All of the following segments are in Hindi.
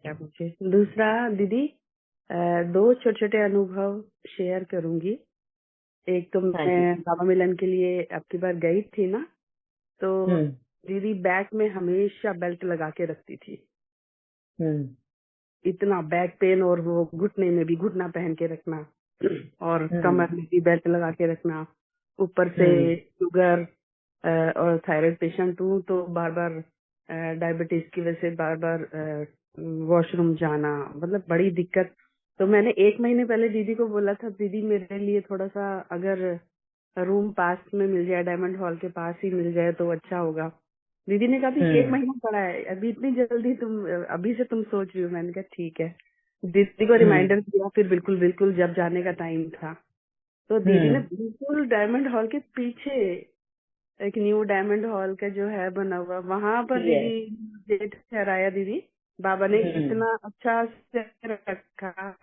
क्या मुझे दूसरा दीदी, दो छोटे छोटे अनुभव शेयर करूंगी। एक तो हाँ जी। मैं बाबा मिलन के लिए अब की बार गई थी ना, तो हम्म। दीदी बैक में हमेशा बेल्ट लगा के रखती थी। हम्म। इतना बैक पेन, और वो घुटने में भी घुटना पहन के रखना और हम्म। कमर में भी बेल्ट लगा के रखना। ऊपर से हम्म। शुगर और थायराइड पेशेंट हूँ, तो बार बार डायबिटीज की वजह से बार बार वॉशरूम जाना, मतलब बड़ी दिक्कत। तो मैंने एक महीने पहले दीदी को बोला था, दीदी मेरे लिए थोड़ा सा अगर रूम पास में मिल जाए, डायमंड हॉल के पास ही मिल जाए तो अच्छा होगा। दीदी ने कहा भी एक हम्म। महीना पड़ा है, अभी इतनी जल्दी तुम, अभी से तुम सोच रही हो। मैंने कहा ठीक है। दीदी को हम्म। रिमाइंडर दिया, फिर बिल्कुल बिल्कुल जब जाने का टाइम था, तो दीदी ने हम्म। बिल्कुल डायमंड हॉल के पीछे एक न्यू डायमंड हॉल का जो है बना हुआ, वहां पर दीदी यस। डेट ठहराया। दीदी बाबा ने हम्म। इतना अच्छा से रखा।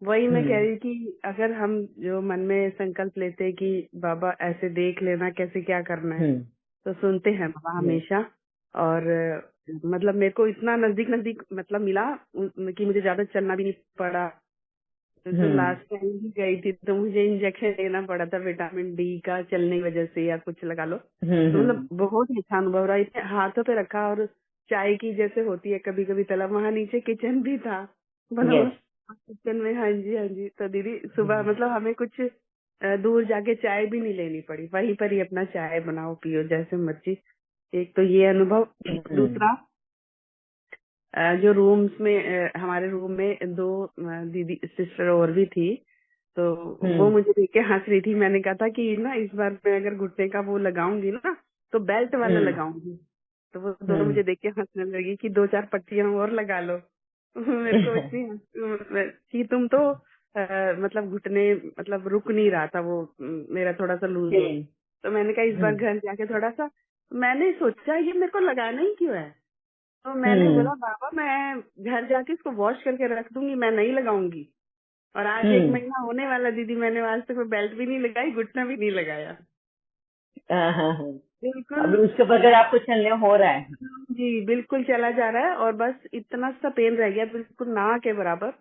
वही मैं कह हम्म। रही कि अगर हम जो मन में संकल्प लेते हैं कि बाबा ऐसे देख लेना कैसे क्या करना है, हम्म। तो सुनते हैं बाबा यस। हमेशा। और मतलब मेरे को इतना नजदीक नजदीक मतलब मिला कि मुझे ज्यादा चलना भी नहीं पड़ा। तो हम्म। लास्ट टाइम भी गई थी तो मुझे इंजेक्शन लेना पड़ा था विटामिन डी का, चलने की वजह से या कुछ लगा लो। तो मतलब हम्म। बहुत ही अच्छा अनुभव रहा। इतने हाथों पे रखा, और चाय की जैसे होती है कभी कभी तलब, वहाँ नीचे किचन भी था मतलब यस। किचन में। हाँ जी हाँ जी। तो दीदी सुबह मतलब हमें कुछ दूर जाके चाय भी नहीं लेनी पड़ी, वहीं पर ही अपना चाय बनाओ पियो जैसे मर्जी। एक तो ये अनुभव। हम्म। दूसरा, जो रूम्स में हमारे रूम में दो दीदी सिस्टर और भी थी, तो वो हम्म। मुझे देख के हंस रही थी। मैंने कहा था कि ना इस बार मैं अगर घुटने का वो लगाऊंगी ना, तो बेल्ट वाला हम्म। लगाऊंगी। तो वो दोनों हम्म। मुझे देख के हंसने लगी कि दो चार पट्टियां और लगा लो। मेरे को इतनी कि तुम तो मतलब घुटने मतलब रुक नहीं रहा था वो, मेरा थोड़ा सा लूज हो। तो मैंने कहा इस बार हम्म। घर जाके थोड़ा सा, मैंने सोचा ये मेरे को लगाना ही क्यों है। तो मैंने हम्म। बोला बाबा मैं घर जाके इसको वॉश करके रख दूंगी, मैं नहीं लगाऊंगी। और आज एक हम्म। महीना होने वाला दीदी, मैंने आज तक मैं बेल्ट भी नहीं लगाई, घुटना भी नहीं लगाया। हाँ, हाँ, हाँ। बिल्कुल। अभी उसके बगैर आपको चलने हो रहा है। जी बिल्कुल चला जा रहा है, और बस इतना सा पेन रह गया, बिल्कुल ना के बराबर।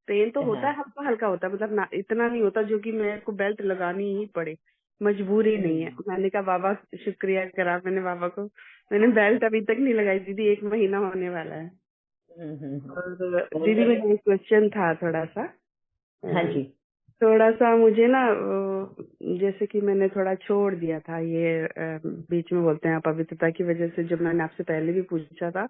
पेन तो होता हाँ। है, हल्का हल्का होता है, मतलब ना इतना नहीं होता जो कि मेरे को बेल्ट लगानी ही पड़े, मजबूरी नहीं है। हम्म। मैंने कहा बाबा शुक्रिया करा मैंने बाबा को, मैंने बेल्ट अभी तक नहीं लगाई दीदी, एक महीना होने वाला है। हम्म। और दीदी और- मेरा एक क्वेश्चन था थोड़ा सा, हाँ अ, जी। थोड़ा सा मुझे ना जैसे कि मैंने थोड़ा छोड़ दिया था ये, बीच में बोलते हैं अपवित्रता की वजह से, जब मैंने आपसे पहले भी पूछा था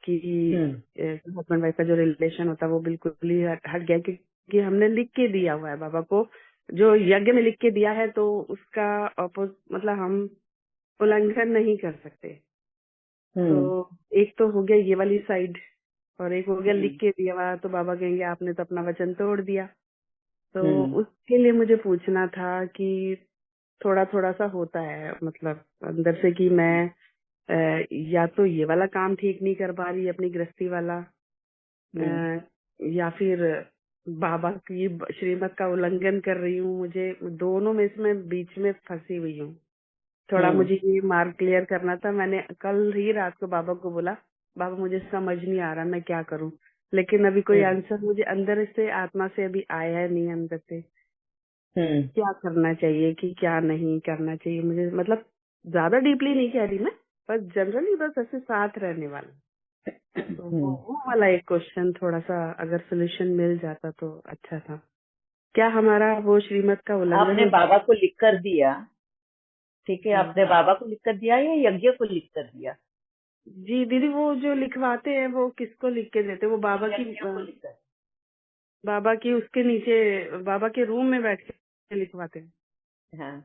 कि हम्म। हस्बैंड वाइफ का जो रिलेशन होता है वो बिल्कुल ही हट गया, क्योंकि हमने लिख के दिया हुआ है बाबा को, जो यज्ञ में लिख के दिया है, तो उसका अपोज मतलब हम उल्लंघन नहीं कर सकते। तो हम्म। एक तो हो गया ये वाली साइड, और एक हो गया लिख हम्म। के दिया हुआ, तो बाबा कहेंगे आपने तो अपना वचन तोड़ दिया। तो हम्म। उसके लिए मुझे पूछना था कि थोड़ा थोड़ा सा होता है मतलब अंदर से कि मैं या तो ये वाला काम ठीक नहीं कर पा रही अपनी गृहस्थी वाला, हम्म। या फिर बाबा की श्रीमत का उल्लंघन कर रही हूँ। मुझे दोनों में से मैं बीच में फंसी हुई हूँ। थोड़ा हम्म। मुझे ये मार्ग क्लियर करना था। मैंने कल ही रात को बाबा को बोला, बाबा मुझे समझ नहीं आ रहा मैं क्या करूँ, लेकिन अभी कोई हम्म। आंसर मुझे अंदर से आत्मा से अभी आया है नहीं अंदर से। हम्म। क्या करना चाहिए कि क्या नहीं करना चाहिए मुझे, मतलब ज्यादा डीपली नहीं कह रही मैं, पर जनरली बस ऐसे साथ रहने वाला। तो हम्म। वो वाला एक क्वेश्चन थोड़ा सा अगर सोल्यूशन मिल जाता तो अच्छा था। क्या हमारा वो श्रीमत का उल्लंघन आपने हो बाबा को लिख कर दिया? ठीक है, जी। आपने बाबा को लिख कर दिया या यज्ञ को लिख कर दिया? जी दीदी, वो जो लिखवाते हैं वो किसको लिख के देते हैं? वो बाबा की यज्ञ को लिख कर। बाबा की उसके नीचे बाबा के रूम में बैठ के लिखवाते हैं। हाँ,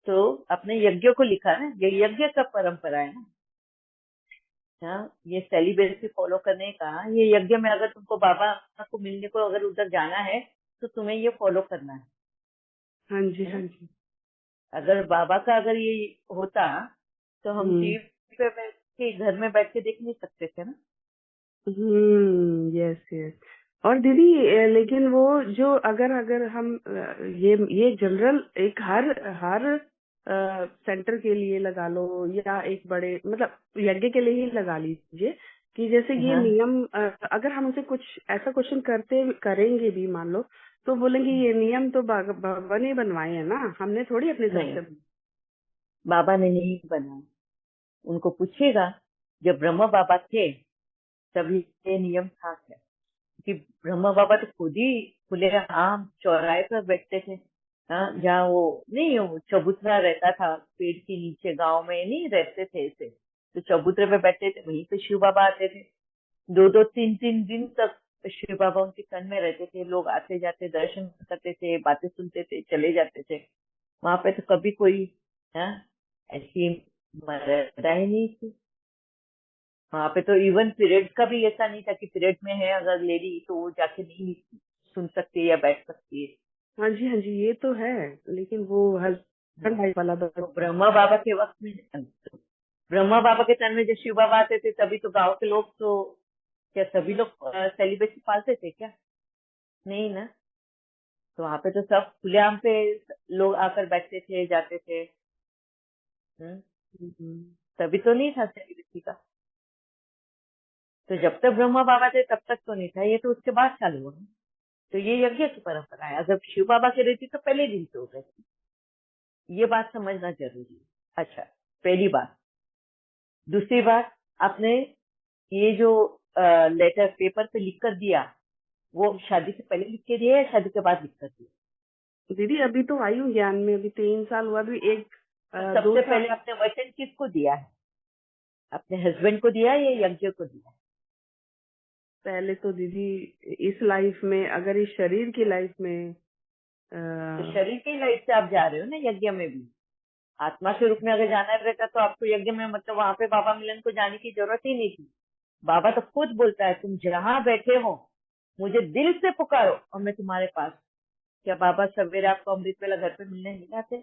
तो अपने यज्ञ को लिखा ना, ये यज्ञ का परंपरा है ना। हाँ, ये सेलिब्रेसी फॉलो करने का, ये यज्ञ में अगर तुमको बाबा को मिलने को अगर उधर जाना है तो तुम्हें ये फॉलो करना हाँ जी है हाँ ना। जी। अगर बाबा का अगर ये होता तो हम हम्म टीवी पे बैठ के घर में बैठ के देख नहीं सकते थे ना। Yes yes. और दीदी लेकिन वो जो अगर अगर हम ये जनरल एक हर हर सेंटर के लिए लगा लो, या एक बड़े मतलब यज्ञ के लिए ही लगा लीजिए, कि जैसे ये हाँ, नियम अगर हम उसे कुछ ऐसा क्वेश्चन करते करेंगे भी मान लो, तो बोलेंगे ये नियम तो बाबा ने बनवाए हैं ना, हमने थोड़ी अपने हिसाब नहीं, से। बाबा ने नहीं बनाया। उनको पूछेगा, जब ब्रह्मा बाबा थे तभी ये नियम था क्या? कि ब्रह्मा बाबा तो खुद ही खुले आम चौराहे पर बैठते थे। हाँ, जहाँ वो नहीं, वो चबूतरा रहता था पेड़ के नीचे, गांव में नहीं रहते थे ऐसे, तो चबूतरे पे बैठते थे, वहीं पे शिव बाबा आते थे। दो दो तीन तीन दिन तक शिव बाबा उनके तन में रहते थे। लोग आते जाते दर्शन करते थे, बातें सुनते थे, चले जाते थे। वहां पे तो कभी कोई, हाँ, ऐसी मर्यादा ही नहीं थी। वहां पे तो इवन पीरियड का भी ऐसा नहीं था कि पीरियड में है अगर लेडी तो वो जाके नहीं सुन सकती या बैठ सकती है। हाँ जी, हाँ जी, ये तो है। लेकिन वो हस्बैंड हाँ, वाइफ वाला तो बस। ब्रह्मा बाबा के वक्त में, ब्रह्मा बाबा के तन में जब शिव बाबा आते थे तभी तो गांव के लोग तो, क्या सभी लोग सेलिब्रेशन पालते थे क्या? नहीं ना। तो वहां पे तो सब खुलेआम पे लोग आकर बैठते थे, जाते थे। हम्म, हम्म। तभी तो नहीं था सेलिब्रिटी का। तो जब तक ब्रह्मा बाबा थे तब तक तो नहीं था, ये तो उसके बाद चालू हुआ। तो ये यज्ञ की परंपरा है। अगर शिव बाबा की रहती तो पहले दिन से हो गए। ये बात समझना जरूरी है। अच्छा, पहली बात। दूसरी बात, आपने ये जो लेटर पेपर पे लिख कर दिया, वो शादी से पहले लिख के दिया या शादी के बाद लिख कर दिया? दीदी अभी तो आई हूँ ज्ञान में, अभी 3 साल हुआ, अभी एक तो 2 साल सबसे पहले आपने वचन किसको दिया है? अपने हस्बैंड को दिया या यज्ञ को दिया? पहले तो दीदी इस लाइफ में, अगर इस शरीर की लाइफ में तो अ, शरीर की लाइफ से आप जा रहे हो ना यज्ञ में भी। आत्मा के रूप में अगर जाना रहता तो आपको यज्ञ में, मतलब वहां पे बाबा मिलन को जाने की जरूरत ही नहीं थी। बाबा तो खुद बोलता है, तुम जहां बैठे हो मुझे दिल से पुकारो और मैं तुम्हारे पास। क्या बाबा सवेरे आपको अमृत वेला घर पे मिलने नहीं आते?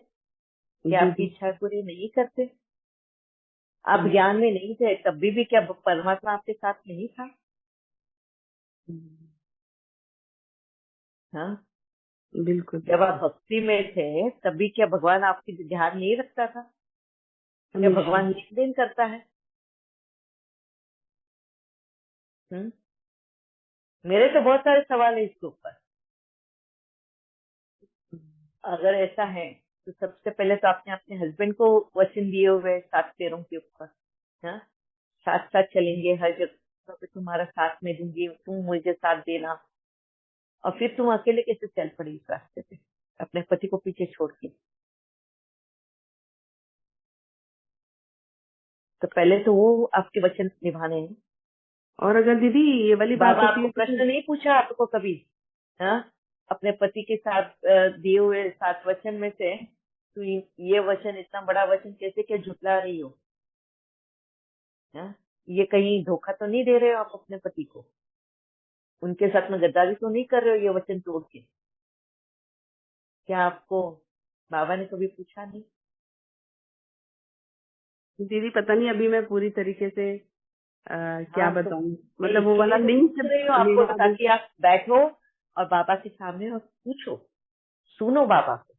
क्या आपकी दीदी। इच्छा पूरी नहीं करते? आप ज्ञान में नहीं थे तब भी क्या परमात्मा आपके साथ नहीं था? हाँ, बिल्कुल जब आप बिल्कुल। भक्ति में थे तब भी क्या भगवान आपकी ध्यान नहीं रखता था? क्या हमेशा। भगवान लेन देन करता है? हम्म, मेरे तो बहुत सारे सवाल है इसके ऊपर। अगर ऐसा है तो सबसे पहले तो आपने अपने हस्बैंड को वचन दिए हुए हैं 7 पैरों के ऊपर। हाँ, साथ साथ चलेंगे, हर जगह पे तुम्हारा साथ में दूंगी, तुम मुझे साथ देना। और फिर तुम अकेले कैसे चल पड़ी इस रास्ते पे अपने पति को पीछे छोड़ के? तो पहले तो वो आपके वचन निभाने हैं। और अगर दीदी ये वाली बात बाबा होती आपको है तो प्रश्न नहीं पूछा आपको कभी? हाँ, अपने पति के साथ दिए हुए 7 वचन में से तो ये वचन, इतना बड़ा वचन कैसे क्या झुटला रही हो? हाँ, ये कहीं धोखा तो नहीं दे रहे हो आप अपने पति को? उनके साथ में गद्दारी तो नहीं कर रहे हो ये वचन तोड़ के? क्या आपको बाबा ने कभी पूछा नहीं? दीदी पता नहीं, अभी मैं पूरी तरीके से क्या हाँ, तो बताऊं, मैं मतलब वो वाला इसीलिए तो लिंक पूछ जब रही हूँ आपको, लेना भी। ताकि आप बैठो और बाबा के सामने और पूछो, सुनो बाबा को,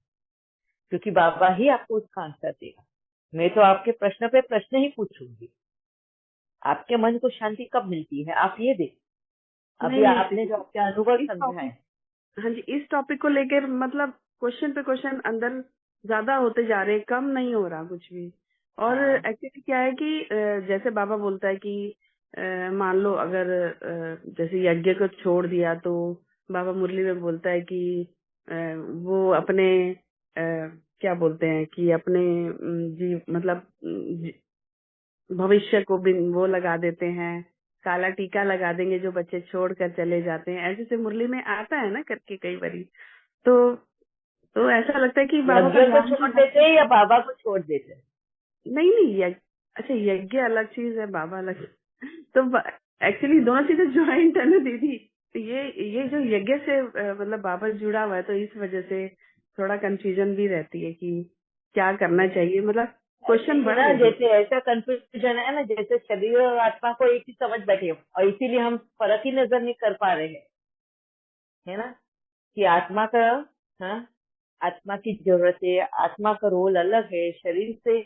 क्योंकि बाबा ही आपको उसका आंसर देगा। मैं तो आपके प्रश्न पे प्रश्न ही पूछूंगी। आपके मन को शांति कब मिलती है आप ये देखो। नहीं अभी नहीं आपने दीदी, जो आपके अनुभव इस समझाए। टॉपिक, हाँ जी, इस टॉपिक को लेकर मतलब क्वेश्चन पे क्वेश्चन अंदर ज्यादा होते जा रहे हैं, कम नहीं हो रहा कुछ भी। और हाँ, एक्चुअली क्या है कि जैसे बाबा बोलता है कि मान लो अगर जैसे यज्ञ को छोड़ दिया, तो बाबा मुरली में बोलता है कि वो अपने क्या बोलते हैं कि अपने जी मतलब भविष्य को भी वो लगा देते हैं, काला टीका लगा देंगे जो बच्चे छोड़ कर चले जाते हैं, ऐसे से मुरली में आता है ना करके कई बारी। तो ऐसा लगता है कि बाबा का यज्ञ को ध्यान छोड़ तो देते हैं या बाबा को छोड़ देते हैं? नहीं नहीं अच्छा, यज्ञ अलग चीज है, बाबा अलग। तो एक्चुअली दोनों चीजें ज्वाइंट है ना दीदी। तो ये जो यज्ञ से मतलब बाबा जुड़ा हुआ है, तो इस वजह से थोड़ा कंफ्यूजन भी रहती है कि क्या करना नहीं, चाहिए, मतलब ऐसे क्वेश्चन ही बढ़ ना, गए हैं। जैसे ऐसा कंफ्यूजन है ना, जैसे शरीर और आत्मा को एक ही समझ बैठे हो और इसीलिए हम फर्क ही नजर नहीं कर पा रहे हैं, है ना? कि आत्मा का, हाँ, आत्मा की जरूरत है, आत्मा का रोल अलग है, शरीर से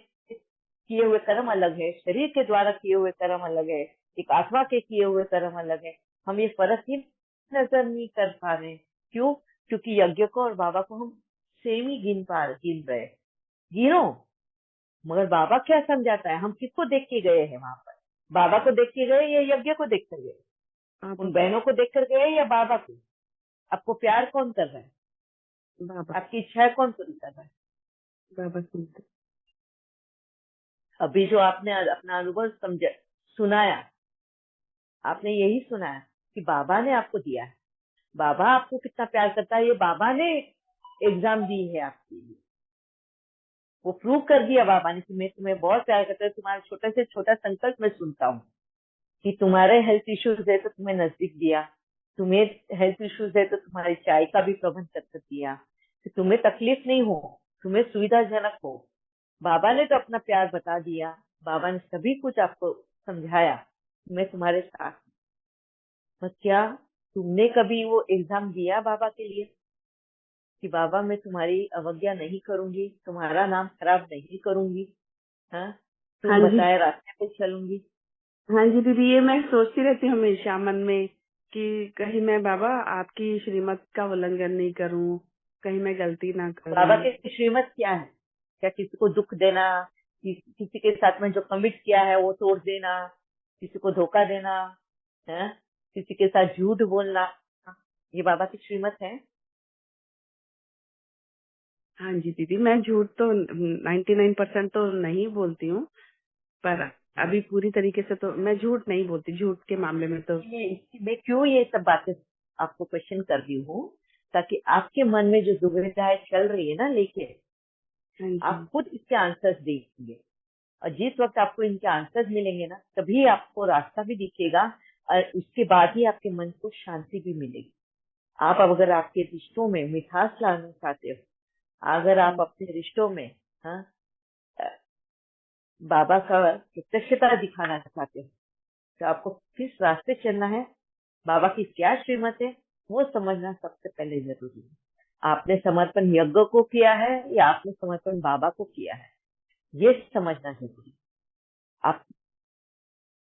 किए हुए कर्म अलग है, शरीर के द्वारा किए हुए कर्म अलग है। एक आत्मा के किए हुए कर्म अलग है। हम ये फर्क ही नजर नहीं कर पा रहे। क्यों? क्योंकि यज्ञ को और बाबा को हम सेम ही गिन रहे। गिनो, मगर बाबा क्या समझाता है? हम किसको देख के गए हैं वहां पर? बाबा को देख के गए या यज्ञ को देख कर गए? बाबा उन बहनों को देख कर गए या बाबा को? आपको प्यार कौन कर रहा है? बाबा आपकी इच्छाएं कौन पूरी कर रहा है? बाबा सुनते। अभी जो आपने अपना अनुभव समझा, सुनाया, आपने यही सुनाया कि बाबा ने आपको दिया है। बाबा आपको कितना प्यार करता है, ये बाबा ने एग्जाम दी है आपके लिए। वो प्रूव कर दिया बाबा ने कि मैं तुम्हें बहुत प्यार करता हूँ। तुम्हारा छोटा से छोटा संकल्प मैं सुनता हूँ कि तुम्हारे हेल्थ इश्यूज है तो तुम्हें नजदीक दिया, तुम्हें हेल्थ इश्यूज है तो तुम्हारी चाय का भी प्रबंध कर दिया, कि तुम्हें तकलीफ नहीं हो, तुम्हें सुविधाजनक हो। बाबा ने तो अपना प्यार बता दिया, बाबा ने सभी कुछ आपको समझाया, मैं तुम्हारे साथ हूँ। तो क्या तुमने कभी वो एग्जाम दिया बाबा के लिए कि बाबा मैं तुम्हारी अवज्ञा नहीं करूंगी, तुम्हारा नाम खराब नहीं करूंगी, हाँ, हाँ तुम जी, बताए रास्ते पे चलूंगी? हाँ जी दीदी, ये मैं सोचती रहती हूँ हमेशा मन में कि कहीं मैं बाबा आपकी श्रीमत का उल्लंघन नहीं करूँ, कहीं मैं गलती ना बाबा करूँ। की श्रीमत क्या है? क्या किसी को दुख देना, किसी के साथ में जो कमिट किया है वो तोड़ देना, किसी को धोखा देना, है, किसी के साथ झूठ बोलना, ये बाबा की श्रीमत है? हाँ जी दीदी, मैं झूठ तो 99% तो नहीं बोलती हूँ, पर अभी पूरी तरीके से तो मैं झूठ नहीं बोलती। झूठ के मामले में तो मैं क्यों ये सब बातें आपको क्वेश्चन कर रही हूँ, ताकि आपके मन में जो दुविधाएं चल रही है ना लेके, हाँ जी, आप खुद इसके आंसर्स देंगे। और जिस वक्त आपको इनके आंसर्स मिलेंगे ना, तभी आपको रास्ता भी दिखेगा और उसके बाद ही आपके मन को शांति भी मिलेगी। आप अगर आपके रिश्तों में मिठास लाना चाहते हो, अगर आप अपने रिश्तों में, हाँ, अ, बाबा का प्रत्यक्षता दिखाना चाहते हो, तो आपको किस रास्ते चलना है, बाबा की क्या श्रीमत है, वो समझना सबसे पहले जरूरी है। आपने समर्पण यज्ञ को किया है या आपने समर्पण बाबा को किया है, ये समझना जरूरी है। आप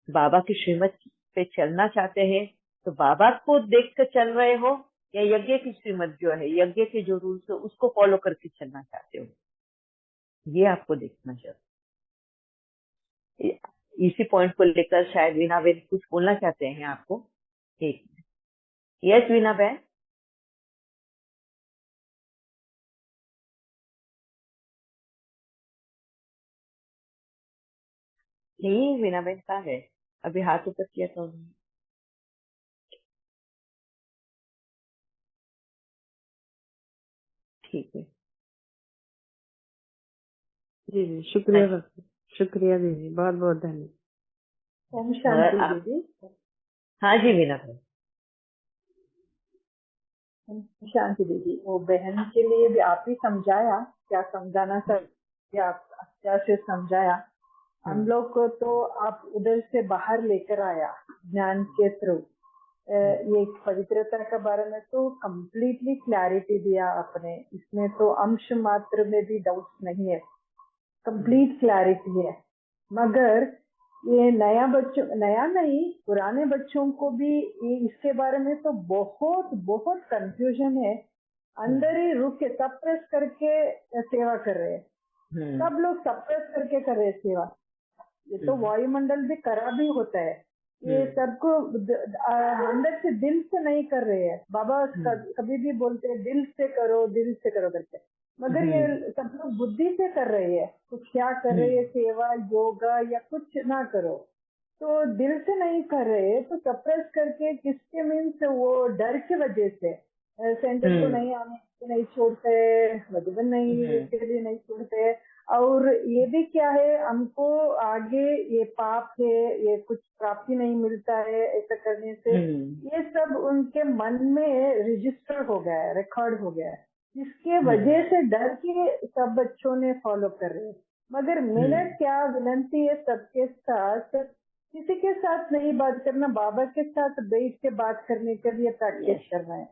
बाबा की श्रीमत पे चलना चाहते हैं तो बाबा को देख कर चल रहे हो, या यज्ञ की श्रीमत जो है, यज्ञ के जो रूल्स है उसको फॉलो करके चलना चाहते हो, ये आपको देखना चाहिए। इसी पॉइंट को लेकर शायद वीना बहन कुछ बोलना चाहते हैं आपको। एक, यस वीना बहन? नहीं, वीना बहन कहाँ है? अभी हाथ ऊपर किया तो उन्होंने। ठीक है। जी जी, हाँ शुक्रिया जी। शुक्रिया दीदी, बहुत बहुत धन्यवाद। ओम मगर शांति आप, दीदी। हाँ जी वीना बहन। ओम शांति दीदी, वो बहन के लिए भी आप ही समझाया, क्या समझाना चाहिए आप अच्छा से समझाया। हम लोग को तो आप उधर से बाहर लेकर आया ज्ञान के थ्रू। ये पवित्रता के बारे में तो कम्प्लीटली क्लैरिटी दिया आपने, इसमें तो अंश मात्र में भी डाउट नहीं है, कंप्लीट क्लैरिटी है। मगर ये नया नहीं, पुराने बच्चों को भी ये इसके बारे में तो बहुत बहुत कंफ्यूजन है। अंदर ही रुक के सप्रेस करके सेवा कर रहे हैं, सब लोग सप्रेस करके कर रहे हैं सेवा। ये तो वायुमंडल भी करा भी होता है, ये सबको अंदर से दिल से नहीं कर रहे हैं। बाबा कभी भी बोलते हैं दिल से करो, दिल से करो करके, मगर ये सब लोग बुद्धि से कर रहे हैं। तो क्या कर रहे हैं, सेवा योगा या कुछ ना करो, तो दिल से नहीं कर रहे, तो सप्रेस करके किसके मीन्स वो डर की वजह से सेंटर को नहीं आने नहीं छोड़ते, मधुबन नहीं के लिए नहीं छोड़ते। और ये भी क्या है, हमको आगे ये पाप है, ये कुछ प्राप्ति नहीं मिलता है ऐसा करने से, ये सब उनके मन में रजिस्टर हो गया है, रिकॉर्ड हो गया है, जिसके वजह से डर के सब बच्चों ने फॉलो कर रहे हैं। मगर मेरा क्या विनती है सबके साथ, किसी के साथ नहीं बात करना, बाबा के साथ बैठ के बात करने के लिए प्रैक्टिस करना है,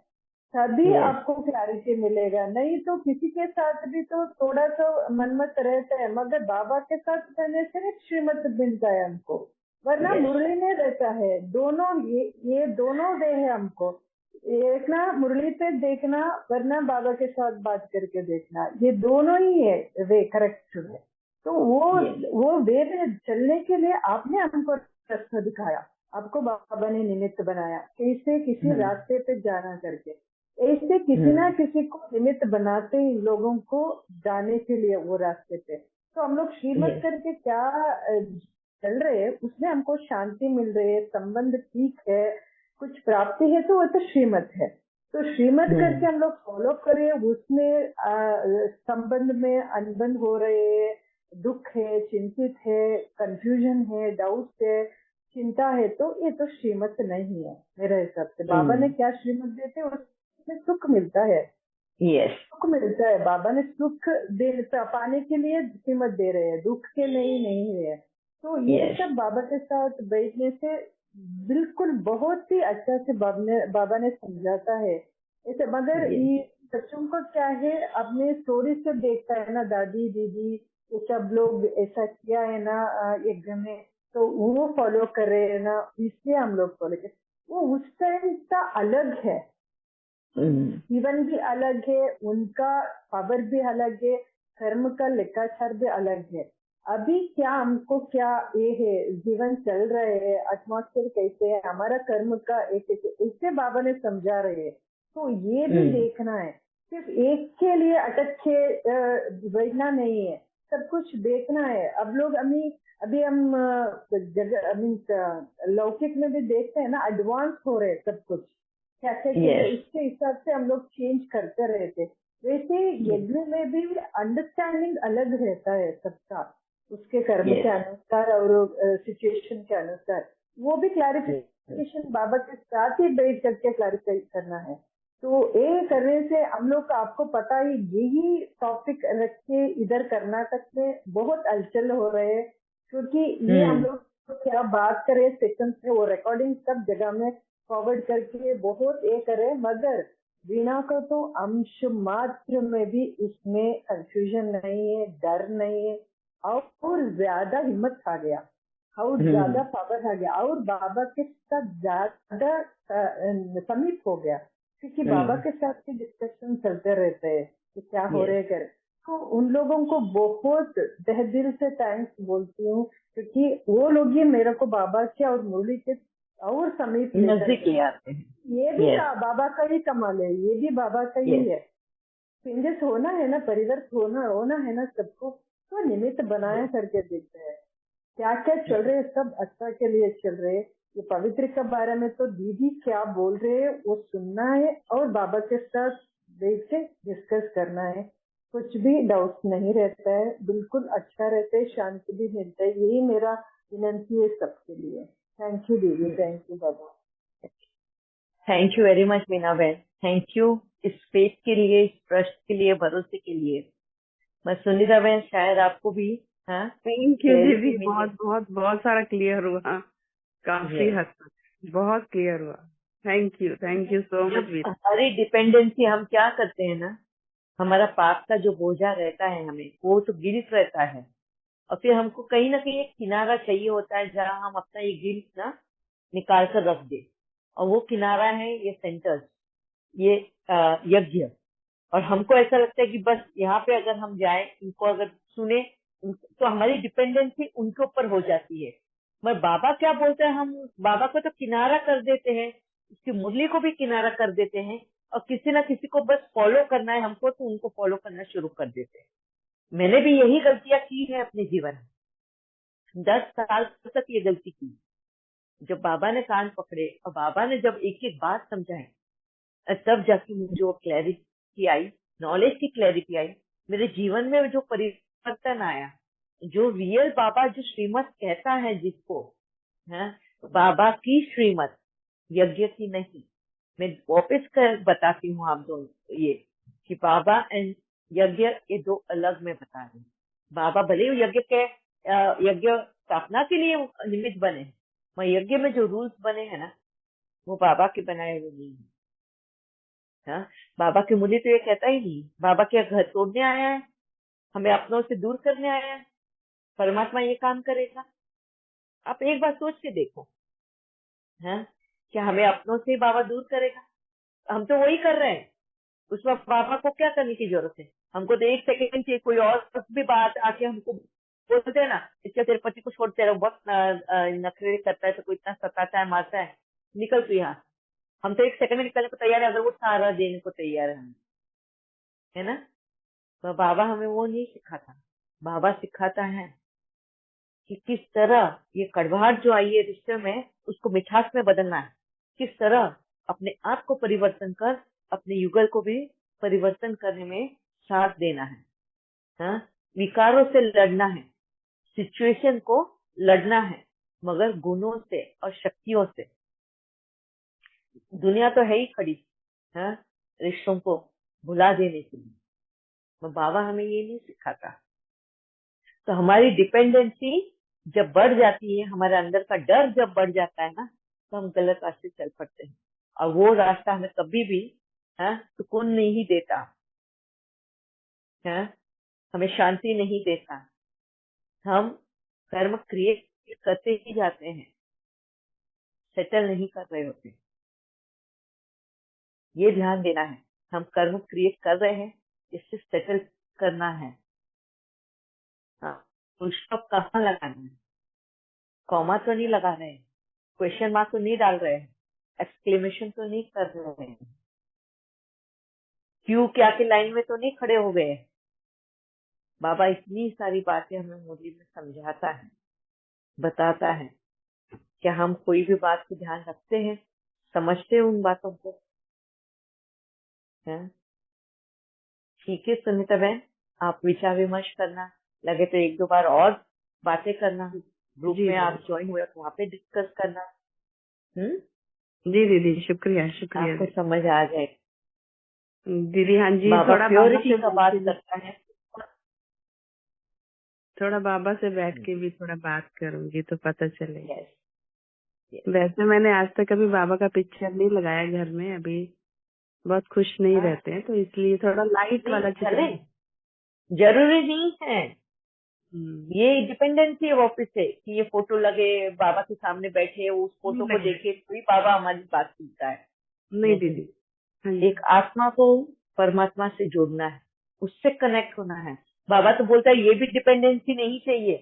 तभी आपको क्लैरिटी मिलेगा। नहीं तो किसी के साथ भी तो थोड़ा सा मनमत रहता है, मगर बाबा के साथ रहने से श्रीमत मिलता है हमको, वरना Yes. मुरली में रहता है। दोनों ये दोनों दे है हमको। एक ना मुरली पे देखना, वरना बाबा के साथ बात करके देखना, ये दोनों ही है वे करेक्ट है। तो Yes. वो वे में चलने के लिए आपने हमको रास्ता दिखाया, आपको बाबा ने निमित्त बनाया, कैसे किसी रास्ते पे जाना करके। ऐसे किसी ना किसी को निमित्त बनाते ही लोगों को जाने के लिए वो रास्ते पे। तो हम लोग श्रीमत Yes. करके क्या चल रहे हैं, उसमें हमको शांति मिल रही है, संबंध ठीक है, कुछ प्राप्ति है, तो वो तो श्रीमत है। तो श्रीमत करके हम लोग फॉलो करें, उसमें संबंध में अनबन हो रहे हैं, दुख है, चिंतित है, कंफ्यूजन है, डाउट है, चिंता है, तो ये तो श्रीमत नहीं है मेरे हिसाब से। बाबा ने क्या श्रीमत देते हैं, उसमें सुख मिलता है। Yes. सुख मिलता है, बाबा ने सुख पाने के लिए श्रीमत दे रहे हैं, दुख के नहीं है। तो ये Yes. सब बाबा के साथ बैठने से बिल्कुल बहुत ही अच्छा से बाबा ने समझाता है ऐसे। मगर ये बच्चों को क्या है, अपने स्टोरी से देखता है ना, दादी दीदी ये सब लोग ऐसा किया है ना एक में, तो वो फॉलो कर रहे हैं ना, इसलिए हम लोग फॉलो कर। वो उस टाइम का अलग है, जीवन भी अलग है, उनका पावर भी अलग है, कर्म का लेक्काचार भी अलग है। अभी क्या हमको क्या ये है, जीवन चल रहे है, एटमॉस्फेयर कैसे है, हमारा कर्म का एक इससे बाबा ने समझा रहे हैं। तो ये भी देखना है, सिर्फ एक के लिए अटक के बैठना नहीं है, सब कुछ देखना है। अब लोग अभी हम जगह लौकिक में भी देखते हैं ना, एडवांस हो रहे सब कुछ, क्या क्या इसके हिसाब से हम लोग चेंज करते रहते। वैसे यज्ञ में भी अंडरस्टैंडिंग अलग रहता है सबका, उसके कर्म के अनुसार और सिचुएशन के अनुसार। वो भी क्लैरिफिकेशन बाबा के साथ ही बैठ करके क्लैरिफाई करना है। तो ये करने से हम लोग का, आपको पता ही, यही टॉपिक रख के इधर कर्नाटक में बहुत हलचल हो रहे हैं, क्योंकि ये हम लोग क्या बात करें सेशन में, वो रिकॉर्डिंग सब जगह में फॉरवर्ड करके बहुत ये करे, मगर वीणा को तो अंश मात्र में भी इसमें कंफ्यूजन नहीं है, डर नहीं है, और ज्यादा हिम्मत आ गया, और ज्यादा पावर आ गया, और बाबा के साथ ज्यादा समीप हो गया, क्योंकि बाबा के साथ के डिस्कशन चलते रहते हैं कि क्या हो रहे कर। तो उन लोगों को बहुत तहे दिल से थैंक्स बोलती हूँ, क्योंकि वो लोग ही मेरे को बाबा के और मुरली के और समीप नजदीक ले आते हैं। ये भी बाबा का ही कमाल है, ये भी बाबा का ही है। चेंजेस होना है ना, परिवर्तन होना है ना सबको, तो निमित्त बनाया करके देखते हैं क्या क्या चल रहे हैं, सब अच्छा के लिए चल रहे हैं। ये पवित्र के बारे में तो दीदी क्या बोल रहे हैं वो सुनना है, और बाबा के साथ बैठ के डिस्कस करना है, कुछ भी डाउट नहीं रहता है, बिल्कुल अच्छा रहता है, शांति भी मिलता है। यही मेरा विनंती है सबके लिए। थैंक यू दीदी, thank you Baba. Thank you very much Meena बहन, थैंक यू इस फेथ के लिए, इस ट्रस्ट के लिए, भरोसे के लिए। मैं सुनीता बहन, शायद आपको भी थैंक यू दीदी, बहुत बहुत बहुत सारा क्लियर हुआ, काफी हद तक बहुत क्लियर हुआ। Thank you so much. हमारी डिपेंडेंसी, हम क्या करते हैं ना, हमारा पाप का जो बोझा रहता है हमें, वो तो गिल्ट रहता है, और फिर हमको कहीं ना कहीं एक किनारा चाहिए होता है जहाँ हम अपना ये गिल्ट ना निकाल कर रख दे, और वो किनारा है ये सेंटर्स, ये यज्ञ। और हमको ऐसा लगता है कि बस यहाँ पे अगर हम जाए, इनको अगर सुने, तो हमारी डिपेंडेंसी उनके ऊपर हो जाती है। मगर बाबा क्या बोलते हैं, हम बाबा को तो किनारा कर देते हैं, उसकी मुरली को भी किनारा कर देते हैं, और किसी ना किसी को बस फॉलो करना है हमको, तो उनको फॉलो करना शुरू कर देते हैं। मैंने भी यही गलतियां की है अपने जीवन में, 10 साल तक ये गलती की। जब बाबा ने कान पकड़े और बाबा ने जब एक एक बात समझाए, तब जाके मुझे वो क्लैरिटी आई, नॉलेज की क्लैरिटी आई, मेरे जीवन में जो परिवर्तन आया, जो रियल बाबा जो श्रीमत कहता है जिसको, है बाबा की श्रीमत, यज्ञ की नहीं। मैं वापस कर बताती हूँ आप दोनों ये, कि बाबा एंड यज्ञ ये दो अलग में बता रहे हैं। बाबा भले यज्ञ के यज्ञ स्थापना के लिए निमित्त बने हैं, मगर यज्ञ में जो रूल्स बने हैं ना, वो बाबा के बनाए हुए नहीं है। हाँ, बाबा की मुरली तो ये कहता ही नहीं, बाबा क्या घर तोड़ने आया है, हमें अपनों से दूर करने आया है, परमात्मा ये काम करेगा। आप एक बार सोच के देखो, है क्या हमें अपनों से ही बाबा दूर करेगा? हम तो वही कर रहे हैं। उसमें बाबा को क्या करने की जरूरत है? हमको तो एक सेकंड चाहिए, कोई और भी बात आके हमको बोलते हैं ना, इसका तेरे पति को छोड़, तेरा बहुत नखरे करता है, तो कोई इतना सताता है, मारता है, निकल तू यहाँ। हम तो एक सेकंड में निकलने को तैयार है, अगर वो सारा देने को तैयार है हमें, है ना? तो बाबा हमें वो नहीं सिखाता। बाबा सिखाता है कि किस तरह ये कड़वाहट जो आई है रिश्ते में, उसको मिठास में बदलना है। किस तरह अपने आप को परिवर्तन कर अपने युगल को भी परिवर्तन करने में साथ देना है। हाँ? विकारों से लड़ना है, सिचुएशन को लड़ना है, मगर गुणों से और शक्तियों से। दुनिया तो है ही खड़ी, हाँ, रिश्तों को भुला देने के लिए। तो बाबा हमें ये नहीं सिखाता। तो हमारी डिपेंडेंसी जब बढ़ जाती है, हमारे अंदर का डर जब बढ़ जाता है ना, तो हम गलत रास्ते चल पड़ते हैं, और वो रास्ता हमें कभी भी, हाँ, सुकून नहीं देता, हाँ, हमें शांति नहीं देता। हम कर्म क्रिएट करते ही जाते हैं, सेटल नहीं कर रहे होते। ये ध्यान देना है, हम कर्म क्रिएट कर रहे हैं, इससे सेटल करना है। हाँ, फुल स्टॉप कहाँ लगाना है? कॉमा तो नहीं लगा रहे हैं, क्वेश्चन मार्क तो नहीं डाल रहे हैं, एक्सक्लेमेशन तो नहीं कर रहे हैं, क्यों क्या के लाइन में तो नहीं खड़े हो गए। बाबा इतनी सारी बातें हमें मुरली में समझाता है, बताता है। क्या हम कोई भी बात को ध्यान रखते हैं, समझते हैं उन बातों को? है ठीक है सुनीता बहन, आप विचार विमर्श करना, लगे तो एक दो बार और बातें करना, ग्रुप जी में आप दीदी। ज्वाइन हुए तो वहाँ पे डिस्कस करना। जी दीदी, शुक्रिया शुक्रिया आपको दीदी। समझ आ जाए। दीदी हाँ जी, बाबा थोड़ा बाबा प्योरिटी से का बैठ बात के भी, करता है। थोड़ा बाबा से बैठ के भी थोड़ा बात करूंगी तो पता चलेगा। Yes yes. वैसे मैंने आज तक कभी बाबा का पिक्चर नहीं लगाया घर में, अभी बहुत खुश नहीं हाँ रहते हैं, तो इसलिए थोड़ा लाइट नहीं वाला चित्र। चले, जरूरी नहीं है। हम्म, ये डिपेंडेंसी है वापिस से कि ये फोटो लगे, बाबा के सामने बैठे, उस नहीं फोटो को लगे। देखे, कोई बाबा हमारी बात सुनता है? नहीं नहीं। दीदी। हाँ एक जी। आत्मा को परमात्मा से जोड़ना है, उससे कनेक्ट होना है। बाबा तो बोलता है ये भी डिपेंडेंसी नहीं चाहिए।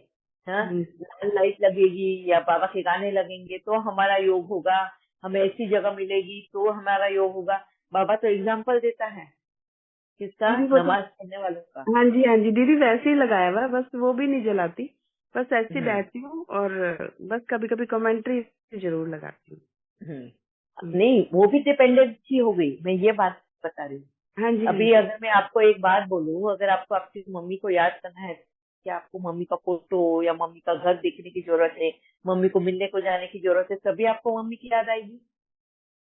हाँ, हम्म, लाल लाइट लगेगी या बाबा के गाने लगेंगे तो हमारा योग होगा, हमें ऐसी जगह मिलेगी तो हमारा योग होगा। बाबा तो एग्जाम्पल देता है किसका? दीदी वो तो, नमाज पढ़ने वालों का। हाँ जी दीदी, वैसे ही लगाया हुआ है, बस वो भी नहीं जलाती, बस ऐसे ही हम्म बैठती हूँ और बस कभी कभी कमेंट्री जरूर लगाती हूँ। नहीं वो भी डिपेंडेंसी हो गई, मैं ये बात बता रही हूँ। हाँ जी हाँ अभी जी। अगर मैं आपको एक बात बोलूँ, अगर आपको आपकी मम्मी को याद करना है, कि आपको मम्मी का फोटो या मम्मी का घर देखने की जरूरत है, मम्मी को मिलने को जाने की जरूरत है, तभी आपको मम्मी की याद आएगी।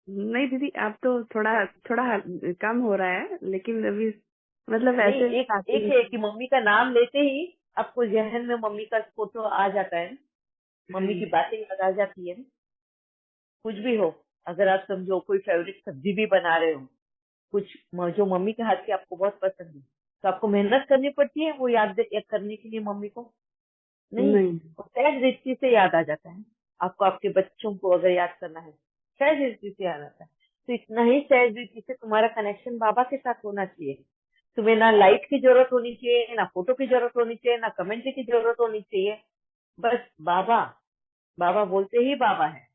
नहीं दीदी, अब तो थोड़ा थोड़ा कम हो रहा है, लेकिन अभी मतलब नहीं, ऐसे एक आती एक है। है कि मम्मी का नाम लेते ही आपको जहन में मम्मी का फोटो आ जाता है, हाँ मम्मी की जी। बातें याद आ जाती है। कुछ भी हो, अगर आप समझो कोई फेवरेट सब्जी भी बना रहे हो, कुछ जो मम्मी के हाथ की आपको बहुत पसंद है, तो आपको मेहनत करनी पड़ती है वो याद करने के लिए मम्मी को? नहीं, नहीं। वो सहज दृष्टि से याद आ जाता है। आपको आपके बच्चों को अगर याद करना है, सहज दृष्टि से याद आता है। तो इतना ही सहज दृष्टि से तुम्हारा कनेक्शन बाबा के साथ होना चाहिए। तुम्हें ना लाइट की जरूरत होनी चाहिए, ना फोटो की जरूरत होनी चाहिए, ना कमेंट्री की जरूरत होनी चाहिए। बस बाबा, बाबा बोलते ही बाबा है।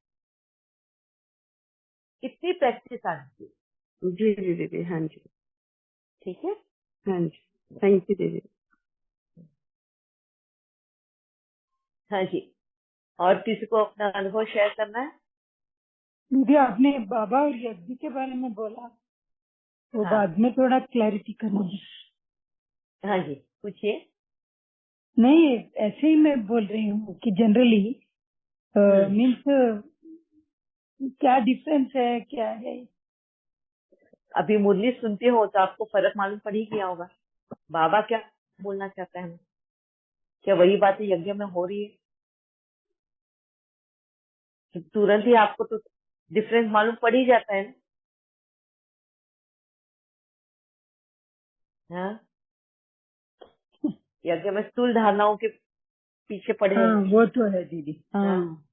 कितनी प्रैक्टिस आनी चाहिए। जी जी दीदी, हाँ जी। ठीक है। हाँ जी, थैंक यू दीदी। हाँ जी, और किसी को अपना अनुभव शेयर करना है? दीदी आपने बाबा और यज्ञ के बारे में बोला, तो हाँ बाद में थोड़ा क्लैरिटी करना है। हाँ जी, पूछिए। नहीं, ऐसे ही मैं बोल रही हूँ कि जनरली हम्म मीन्स क्या डिफरेंस है, क्या है? अभी मुरली सुनते हो तो आपको फर्क मालूम पड़ ही गया होगा, बाबा क्या बोलना चाहता है हमें। क्या वही बातें यज्ञ में हो रही है? कि तुरंत ही आपको तो डिफरेंस मालूम पड़ ही जाता है ना? हाँ, यज्ञ में स्थूल धारणाओं के पीछे पड़े हैं। हाँ वो तो है दीदी। हाँ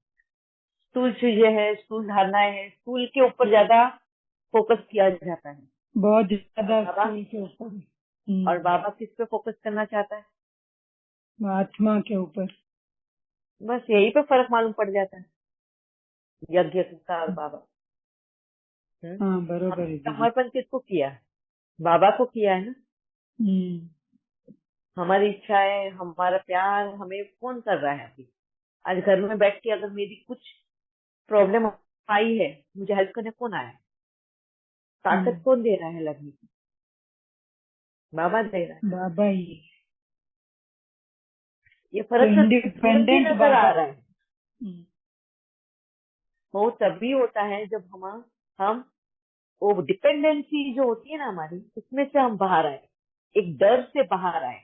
स्थूल चीजें हैं, स्थूल धारणाएं हैं, स्थूल के ऊपर ज्यादा फोकस किया जाता है। बहुत ज्यादा बाबा स्कूल के ऊपर। और बाबा किस पे फोकस करना चाहता है? आत्मा के ऊपर। बस यही पे फर्क मालूम पड़ जाता है यज्ञ का और बाबा। हाँ बरोबर है हमने दीदी। समर्पण किसको किया है? बाबा को किया है ना। हमारी इच्छाएं, हमारा प्यार हमें कौन कर रहा है अभी? आज घर में बैठ के अगर मेरी कुछ प्रॉब्लम आई है, मुझे हेल्प करने कौन आया है? ताकत कौन दे रहा है लड़ने की? बाबा दे रहा है। बाबा ही। ये फर्क तो तुरंत ही इंडिपेंडेंट नजर बाबा। आ रहा है। वो तभी होता है जब हम वो डिपेंडेंसी जो होती है ना हमारी, उसमें से हम बाहर आए, एक डर से बाहर आए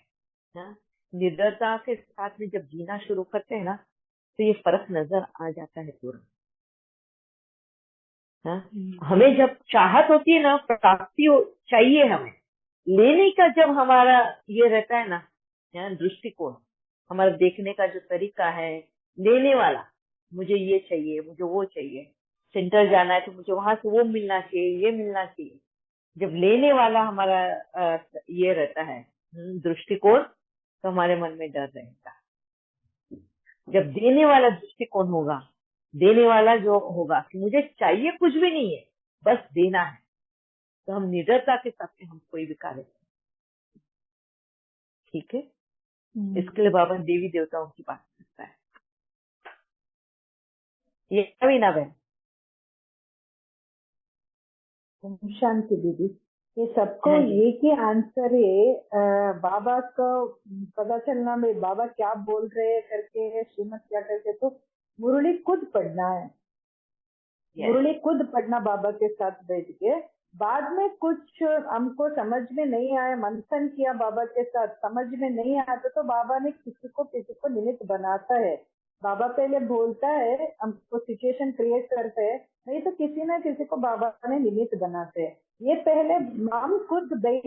ना। निर्भरता के साथ में जब जीना शुरू करते हैं ना, तो ये फर्क नजर आ जाता है तुरंत। हमें जब चाहत होती है ना, प्राप्ति चाहिए हमें, लेने का जब हमारा ये रहता है ना, दृष्टिकोण, हमारा देखने का जो तरीका है, लेने वाला, मुझे ये चाहिए, मुझे वो चाहिए, सेंटर जाना है तो मुझे वहां से वो मिलना चाहिए, ये मिलना चाहिए। जब लेने वाला हमारा ये रहता है दृष्टिकोण, तो हमारे मन में डर रहेगा। जब देने वाला दृष्टिकोण होगा, देने वाला जो होगा कि मुझे चाहिए कुछ भी नहीं है, बस देना है, तो हम निडरता के साथ में हम कोई भी कार्य करें। ठीक है। इसके लिए बाबा देवी देवताओं की बात करता है। ये कभी ना बहन। शांति दीदी, ये सबको हाँ जी। एक ही आंसर है। बाबा को पता चलना में बाबा क्या बोल रहे हैं करके, श्रीमत क्या करके, तो मुरली खुद पढ़ना है। मुरली खुद पढ़ना बाबा के साथ बैठ के। बाद में कुछ हमको समझ में नहीं आया, मंथन किया बाबा के साथ, समझ में नहीं आता तो बाबा ने किसी को निमित्त बनाता है। बाबा पहले बोलता है, हमको सिचुएशन क्रिएट करते हैं, नहीं तो किसी ना किसी को बाबा ने निमित्त बनाते हैं। ये पहले हम खुद बैठ